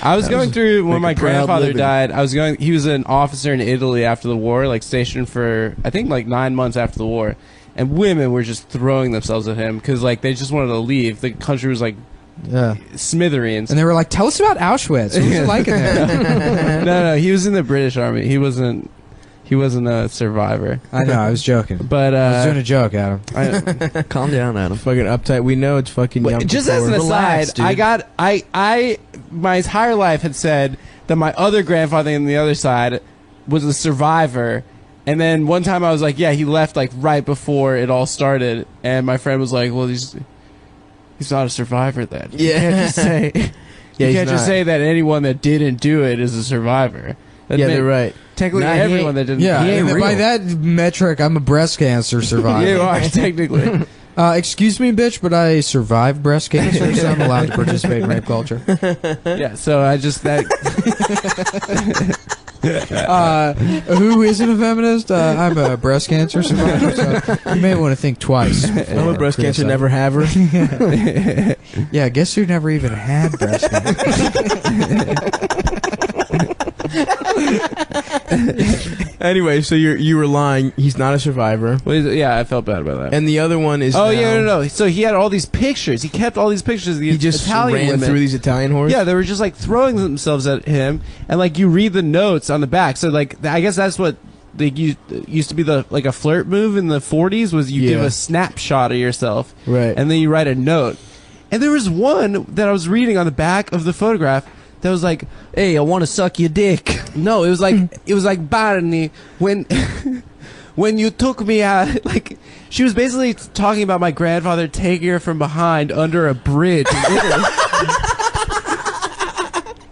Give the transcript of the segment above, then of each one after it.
I was going through when my grandfather living. died. He was an officer in Italy after the war, like stationed for I think like 9 months after the war, and women were just throwing themselves at him because like they just wanted to leave. The country was like smithereens, and they were like, "Tell us about Auschwitz. What was it like in there?" No, he was in the British Army. He wasn't a survivor. I know, I was joking, but I was doing a joke, Adam. Calm down, Adam. Fucking uptight. We know it's fucking. Yom Just Kippur. as an aside, Relax, dude. I my entire life had said that my other grandfather on the other side was a survivor, and then one time I was like, yeah, he left like right before it all started, and my friend was like, well, he's not a survivor then. Yeah. You can't just say you can't just not. say that anyone that didn't do it is a survivor. They're right. Technically, Nah, he everyone that didn't. Yeah, He ain't and by real. that metric, I'm a breast cancer survivor. You are technically. Excuse me, bitch, but I survived breast cancer, so I'm allowed to participate in rape culture. Yeah, so I just that. Who isn't a feminist? I'm a breast cancer survivor, so you may want to think twice. I'm a breast cancer never haver. Yeah, guess who never even had breast cancer? Anyway, so you were lying. He's not a survivor. Yeah, I felt bad about that. And the other one is. Oh now, yeah, no. So he had all these pictures. He kept all these pictures. Of these He just Italian ran women. through these Italian whores. Yeah, they were just like throwing themselves at him, and like you read the notes on the back. So like I guess that's what they used to be like a flirt move in the 40s was you give a snapshot of yourself, Right. and then you write a note. And there was one that I was reading on the back of the photograph that was like, Hey, I want to suck your dick. no, it was like Barney when when you took me out. Like she was basically talking about my grandfather taking her from behind under a bridge in Italy.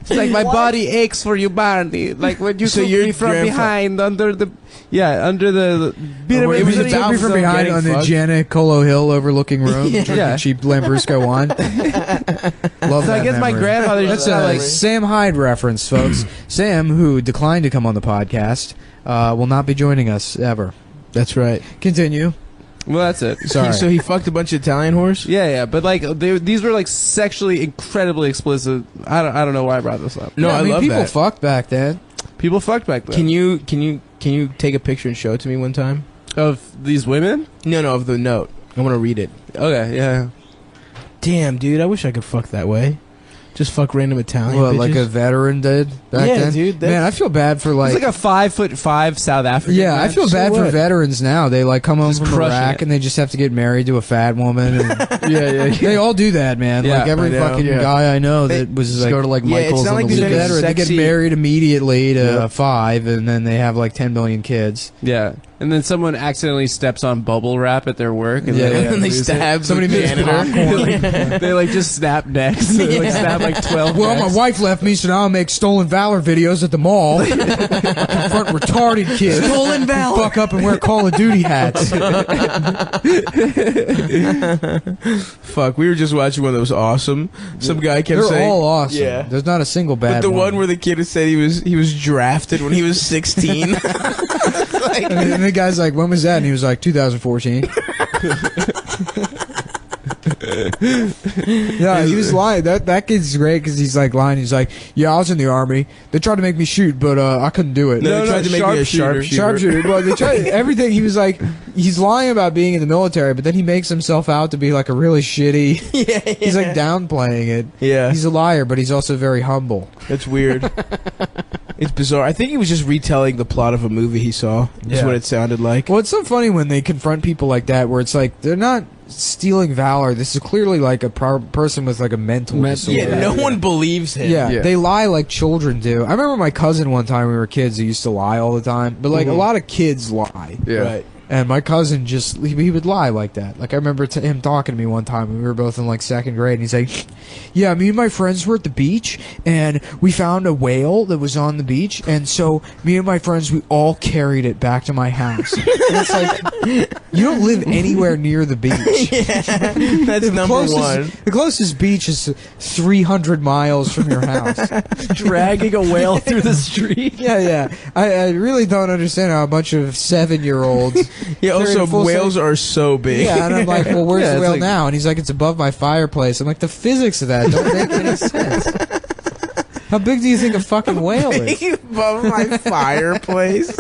It's like my body aches for you, Barney. Like when you So took your me from grandfa- behind under the under the. It was about about from behind getting on the fucked. Jenna Colo Hill overlooking room, Yeah. drinking cheap Lambrusco wine. Love So that I guess my memory. grandfather That's just a like Sam Hyde reference, folks. Sam, who declined to come on the podcast, will not be joining us ever. That's right. Continue. well, that's it. Sorry. So he fucked a bunch of Italian whores. Yeah, but like these were like sexually incredibly explicit. I don't know why I brought this up. No, Yeah, I mean, love people that. fucked back then. People fucked back then. Can you take a picture and show it to me one time? Of these women? No, of the note. I want to read it. Okay, yeah. Damn, dude, I wish I could fuck that way. Just fuck random Italian What, bitches. like a veteran did back Yeah, then? dude, Man, I feel bad for He's like a 5'5" South African. Yeah, I man. feel So bad for what? veterans now. They like come home Just from crushing Iraq it. and they just have to get married to a fat woman. And yeah. they all do that, man. Yeah, like every I know, fucking yeah. guy I know They that was just like, go to like Yeah, it's Michael's not like and was a there's any veteran. They get sexy- married immediately to Yeah. 5, and then they have like 10 million kids. Yeah. And then someone accidentally steps on bubble wrap at their work. And Yeah, they, yeah. and they lose it. stab Somebody the makes janitor. They like just snap necks. They like snap like 12 Well, necks. my wife left me, so now I make stolen valor videos at the mall. Confront retarded kids. Stolen valor. Fuck up and wear Call of Duty hats. Fuck, we were just watching one that was awesome. Some guy kept They're saying, all awesome. Yeah. There's not a single bad but the one where the kid said he was drafted when he was 16. and the guy's like, when was that? And he was like, 2014. Yeah, he was lying. That kid's great because he's like lying. He's like, yeah, I was in the army. They tried to make me shoot, but I couldn't do it. No, they tried to make me a sharpshooter. Sharpshooter. Well, they tried everything. He was like, he's lying about being in the military, but then he makes himself out to be like a really shitty. Yeah, He's like downplaying it. Yeah. He's a liar, but he's also very humble. It's weird. It's bizarre. I think he was just retelling the plot of a movie he saw. That's Yeah. what it sounded like. Well, it's so funny when they confront people like that, where it's like they're not stealing valor. This is clearly like a person with like a mental disorder. Yeah, no one believes him. Yeah, they lie like children do. I remember my cousin one time when we were kids who used to lie all the time. But like a lot of kids lie. Yeah. Right. And my cousin just, he would lie like that. Like, I remember him talking to me one time, and we were both in, like, 2nd grade, and he's like, yeah, me and my friends were at the beach, and we found a whale that was on the beach, and so me and my friends, we all carried it back to my house. And it's like, you don't live anywhere near the beach. That's number one. The closest beach is 300 miles from your house. Dragging a whale through the street. Yeah. I really don't understand how a bunch of 7-year-olds... Yeah, carried also, a full whales are so big. Yeah, and I'm like, well, where's Yeah, the it's whale like- now? And he's like, it's above my fireplace. I'm like, the physics of that don't make any sense. How big do you think a fucking whale is? Above my fireplace.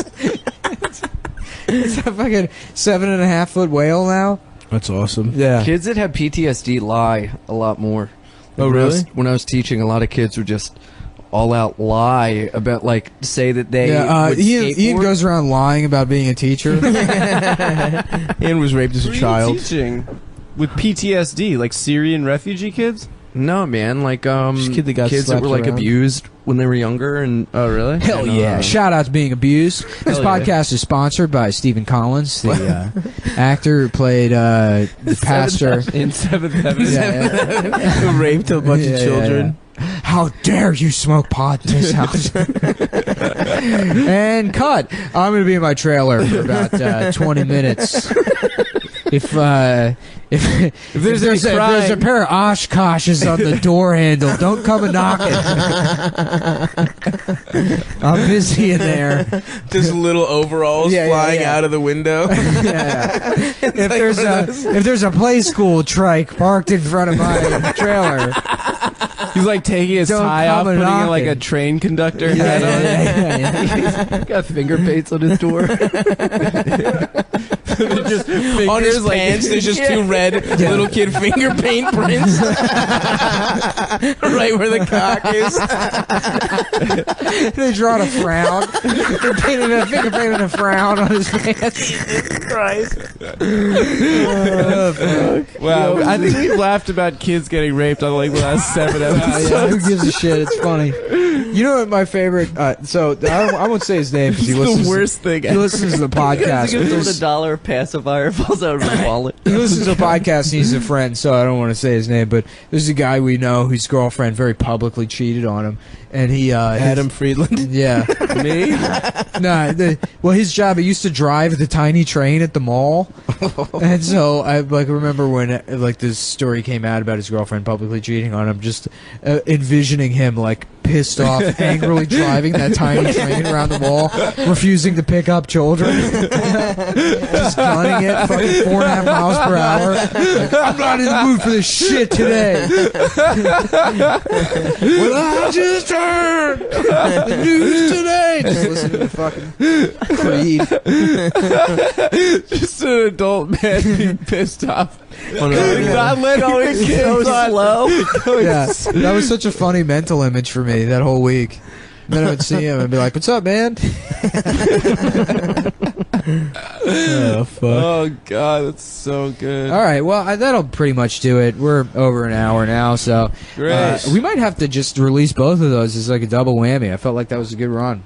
It's a fucking 7.5 foot whale now. That's awesome. Yeah. Kids that have PTSD lie a lot more. Oh, When I was- really? when I was teaching, a lot of kids would just all out lie about, like, say that they Yeah, would Ian skateboard. goes around lying about being a teacher. Ian was raped as a Who are you child. teaching with PTSD, like Syrian refugee kids? No, man, like Just a kid that got kids that slapped were like around. abused when they were younger, and Oh, really? Hell yeah! Shout out to being abused. This Hell yeah. podcast is sponsored by Stephen Collins, the actor who played the pastor. In 7th Heaven. Yeah, Who raped a bunch Yeah, of yeah, children. How dare you smoke pot in this house? And cut. I'm going to be in my trailer for about 20 minutes. If there's a pair of Oshkoshes on the door handle, don't come a knocking. I'm busy in there. Just little overalls Yeah, yeah, flying yeah. out of the window. Yeah. If there's a play school trike parked in front of my trailer, He's like taking his Don't tie off, come putting a in like a knocking. train conductor yeah, hat on. yeah. got finger paints on his door. Just On his fingers, like- pants, there's just two red little kid finger paint prints. Right where the cock is. They drawn a frown. They painted a finger painted a frown on his pants. Christ. Wow, I think we've laughed about kids getting raped on like the last 7 episodes. Yeah, who gives a shit? It's funny. You know what my favorite? So I won't say his name because he It's listens. the worst thing He ever. listens to the podcast. Give him There's- $1 pacifier falls out of his wallet. He listens to the podcast and he's a friend, so I don't want to say his name, but there's a guy we know whose girlfriend very publicly cheated on him. And he, Adam Friedland. yeah. Me? Well, his job, he used to drive the tiny train at the mall. And so I remember when this story came out about his girlfriend publicly cheating on him, just envisioning him like pissed off, angrily driving that tiny train around the mall, refusing to pick up children. Just gunning it, fucking 4.5 miles per hour. Like, I'm not in the mood for this shit today. Well, I just heard the news today. Just listen to the fucking Creed. Just an adult man being pissed off. Oh, no. Not letting his kids So on. slow. Yeah, that was such a funny mental image for me that whole week. And then I would see him and be like, "What's up, man?" Oh, fuck. Oh god, that's so good. All right, well, that'll pretty much do it. We're over an hour now, so Great. we might have to just release both of those as like a double whammy. I felt like that was a good run.